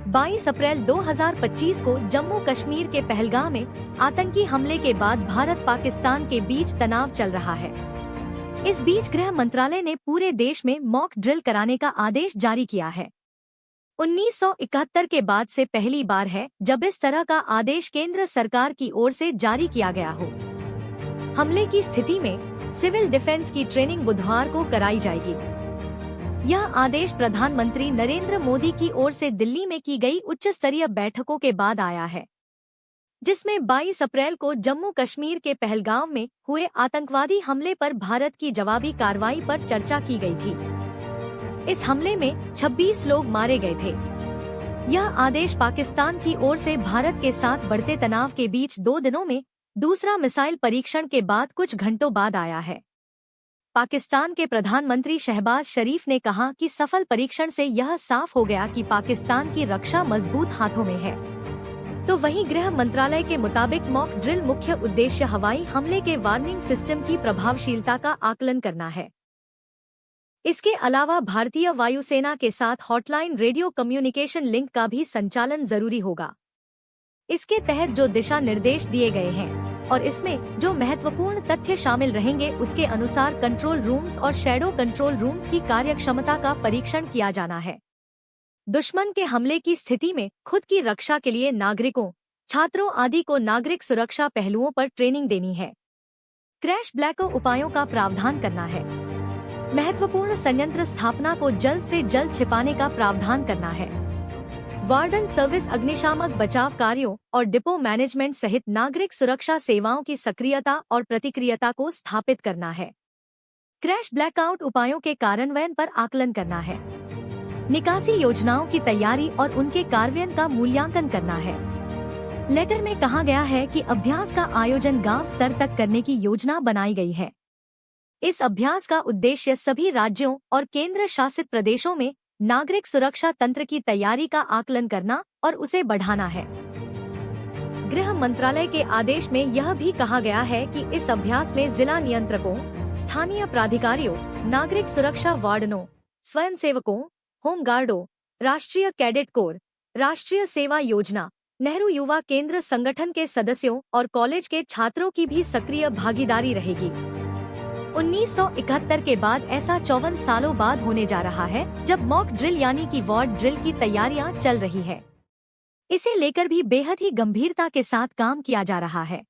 22 अप्रैल 2025 को जम्मू कश्मीर के पहलगाम में आतंकी हमले के बाद भारत पाकिस्तान के बीच तनाव चल रहा है। इस बीच गृह मंत्रालय ने पूरे देश में मॉक ड्रिल कराने का आदेश जारी किया है। 1971 के बाद से पहली बार है जब इस तरह का आदेश केंद्र सरकार की ओर से जारी किया गया हो। हमले की स्थिति में सिविल डिफेंस की ट्रेनिंग बुधवार को कराई जाएगी। यह आदेश प्रधानमंत्री नरेंद्र मोदी की ओर से दिल्ली में की गई उच्च स्तरीय बैठकों के बाद आया है, जिसमें 22 अप्रैल को जम्मू कश्मीर के पहलगाम में हुए आतंकवादी हमले पर भारत की जवाबी कार्रवाई पर चर्चा की गई थी। इस हमले में 26 लोग मारे गए थे। यह आदेश पाकिस्तान की ओर से भारत के साथ बढ़ते तनाव के बीच 2 दिनों में दूसरा मिसाइल परीक्षण के बाद कुछ घंटों बाद आया है। पाकिस्तान के प्रधानमंत्री शहबाज शरीफ ने कहा कि सफल परीक्षण से यह साफ हो गया कि पाकिस्तान की रक्षा मजबूत हाथों में है। तो वहीं गृह मंत्रालय के मुताबिक मॉक ड्रिल मुख्य उद्देश्य हवाई हमले के वार्निंग सिस्टम की प्रभावशीलता का आकलन करना है। इसके अलावा भारतीय वायुसेना के साथ हॉटलाइन रेडियो कम्युनिकेशन लिंक का भी संचालन जरूरी होगा। इसके तहत जो दिशा निर्देश दिए गए हैं और इसमें जो महत्वपूर्ण तथ्य शामिल रहेंगे उसके अनुसार कंट्रोल रूम्स और शैडो कंट्रोल रूम्स की कार्यक्षमता का परीक्षण किया जाना है। दुश्मन के हमले की स्थिति में खुद की रक्षा के लिए नागरिकों, छात्रों आदि को नागरिक सुरक्षा पहलुओं पर ट्रेनिंग देनी है। क्रैश ब्लैकआउट उपायों का प्रावधान करना है। महत्वपूर्ण संयंत्र स्थापना को जल्द से जल्द छिपाने का प्रावधान करना है। वार्डन सर्विस अग्निशामक बचाव कार्यों और डिपो मैनेजमेंट सहित नागरिक सुरक्षा सेवाओं की सक्रियता और प्रतिक्रियता को स्थापित करना है। क्रैश ब्लैकआउट उपायों के कार्यान्वयन पर आकलन करना है। निकासी योजनाओं की तैयारी और उनके कार्यान्वयन का मूल्यांकन करना है। लेटर में कहा गया है कि अभ्यास का आयोजन गांव स्तर तक करने की योजना बनाई गई है। इस अभ्यास का उद्देश्य सभी राज्यों और केंद्र शासित प्रदेशों में नागरिक सुरक्षा तंत्र की तैयारी का आकलन करना और उसे बढ़ाना है। गृह मंत्रालय के आदेश में यह भी कहा गया है कि इस अभ्यास में जिला नियंत्रकों, स्थानीय प्राधिकारियों, नागरिक सुरक्षा वार्डनों, स्वयंसेवकों, होमगार्डों, राष्ट्रीय कैडेट कोर, राष्ट्रीय सेवा योजना, नेहरू युवा केंद्र संगठन के सदस्यों और कॉलेज के छात्रों की भी सक्रिय भागीदारी रहेगी। 1971 के बाद ऐसा 54 सालों बाद होने जा रहा है जब मॉक ड्रिल यानी कि वॉर्ड ड्रिल की तैयारियां चल रही है। इसे लेकर भी बेहद ही गंभीरता के साथ काम किया जा रहा है।